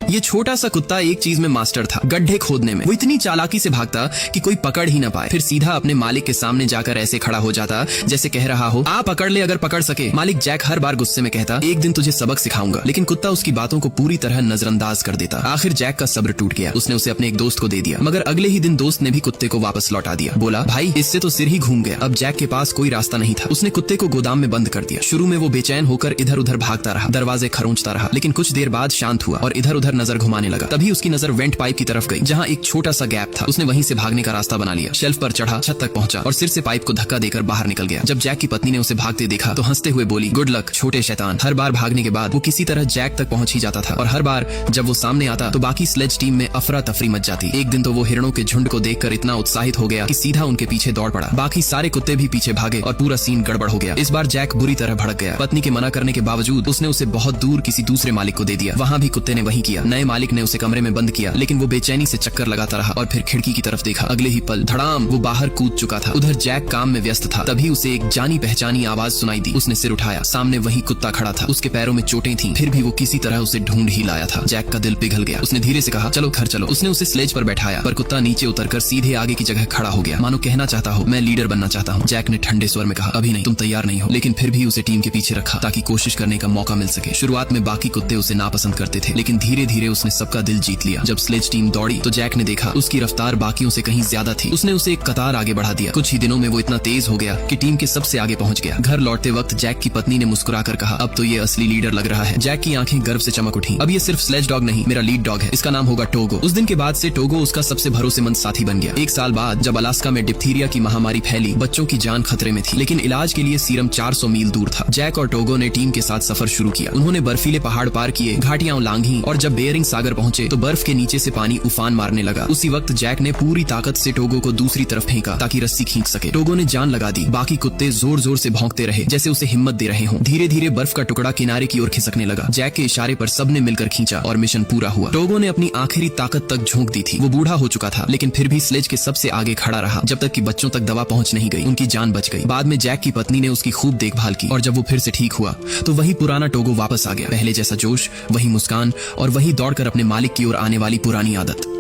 ये छोटा सा कुत्ता एक चीज में मास्टर था, गड्ढे खोदने में। वो इतनी चालाकी से भागता कि कोई पकड़ ही न पाए, फिर सीधा अपने मालिक के सामने जाकर ऐसे खड़ा हो जाता जैसे कह रहा हो, आ पकड़ ले अगर पकड़ सके। मालिक जैक हर बार गुस्से में कहता, एक दिन तुझे सबक सिखाऊंगा, लेकिन कुत्ता उसकी बातों को पूरी तरह नजरअंदाज कर देता। आखिर जैक का सब्र टूट गया, उसने उसे अपने एक दोस्त को दे दिया, मगर अगले ही दिन दोस्त ने भी कुत्ते को वापस लौटा दिया। बोला, भाई इससे तो सिर ही घूम गया। अब जैक के पास कोई रास्ता नहीं था, उसने कुत्ते को गोदाम में बंद कर दिया। शुरू में वो बेचैन होकर इधर उधर भागता रहा, दरवाजे खरोंचता रहा, लेकिन कुछ देर बाद शांत हुआ और इधर उधर नजर घुमाने लगा। तभी उसकी नजर वेंट पाइप की तरफ गई, जहाँ एक छोटा सा गैप था। उसने वहीं से भागने का रास्ता बना लिया, शेल्फ पर चढ़ा, छत तक पहुंचा और सिर से पाइप को धक्का देकर बाहर निकल गया। जब जैक की पत्नी ने उसे भागते देखा तो हंसते हुए बोली, गुड लक छोटे शैतान। हर बार भागने के बाद वो किसी तरह जैक तक पहुंच ही जाता था, और हर बार जब वो सामने आता तो बाकी स्लेज टीम में अफरा तफरी मच जाती। एक दिन तो वो हिरणों के झुंड को देखकर इतना उत्साहित हो गया कि सीधा उनके पीछे दौड़ पड़ा। बाकी सारे कुत्ते भी पीछे भागे और पूरा सीन गड़बड़ हो गया। इस बार जैक बुरी तरह भड़क गया। पत्नी के मना करने के बावजूद उसने उसे बहुत दूर किसी दूसरे मालिक को दे दिया। वहाँ भी कुत्ते ने वही किया। नए मालिक ने उसे कमरे में बंद किया, लेकिन वो बेचैनी से चक्कर लगाता रहा और फिर खिड़की की तरफ देखा। अगले ही पल धड़ाम वो बाहर कूद चुका था। उधर जैक काम में व्यस्त था, तभी उसे एक जानी पहचानी आवाज सुनाई दी। उसने सिर उठाया, सामने वही कुत्ता खड़ा था। उसके पैरों में चोटें थीं, फिर भी वो किसी तरह उसे ढूंढ ही लाया था। जैक का दिल पिघल गया। उसने धीरे से कहा, चलो घर चलो। उसने उसे स्लेज पर बैठाया, पर कुत्ता नीचे उतरकर सीधे आगे की जगह खड़ा हो गया, मानो कहना चाहता हो, मैं लीडर बनना चाहता हूँ। जैक ने ठंडे स्वर में कहा, अभी नहीं, तुम तैयार नहीं हो। लेकिन फिर भी उसे टीम के पीछे रखा ताकि कोशिश करने का मौका मिल सके। शुरुआत में बाकी कुत्ते उसे नापसंद करते थे, लेकिन धीरे धीरे उसने सबका दिल जीत लिया। जब स्लेज टीम दौड़ी तो जैक ने देखा उसकी रफ्तार बाकियों से कहीं ज्यादा थी। उसने उसे एक कतार आगे बढ़ा दिया। कुछ ही दिनों में वो इतना तेज हो गया कि टीम के सबसे आगे पहुंच गया। घर लौटते वक्त जैक की पत्नी ने मुस्कुराकर कहा, अब तो ये असली लीडर लग रहा है। जैक की आंखें गर्व से चमक उठी। अब ये सिर्फ स्लेज डॉग नहीं, मेरा लीड डॉग है। इसका नाम होगा टोगो। उस दिन के बाद से टोगो उसका सबसे भरोसेमंद साथी बन गया। एक साल बाद जब अलास्का में डिप्थीरिया की महामारी फैली, बच्चों की जान खतरे में थी, लेकिन इलाज के लिए सीरम 400 मील दूर था। जैक और टोगो ने टीम के साथ सफर शुरू किया। उन्होंने बर्फीले पहाड़ पार किए, घाटियां लांघी, और जब बेयरिंग सागर पहुंचे तो बर्फ के नीचे से पानी उफान मारने लगा। उसी वक्त जैक ने पूरी ताकत से टोगो को दूसरी तरफ फेंका ताकि रस्सी खींच सके। टोगो ने जान लगा दी। बाकी कुत्ते जोर जोर से भौंकते रहे, जैसे उसे हिम्मत दे रहे हों। धीरे धीरे बर्फ का टुकड़ा किनारे की ओर खिसकने लगा। जैक के इशारे पर सबने मिलकर खींचा और मिशन पूरा हुआ। टोगो ने अपनी आखिरी ताकत तक झोंक दी थी। वो बूढ़ा हो चुका था, लेकिन फिर भी स्लेज के सबसे आगे खड़ा रहा, जब तक कि बच्चों तक दवा पहुंच नहीं गई। उनकी जान बच गई। बाद में जैक की पत्नी ने उसकी खूब देखभाल की, और जब वो फिर से ठीक हुआ तो वही पुराना टोगो वापस आ गया। पहले जैसा जोश, वही मुस्कान और वही दौड़कर अपने मालिक की ओर आने वाली पुरानी आदत।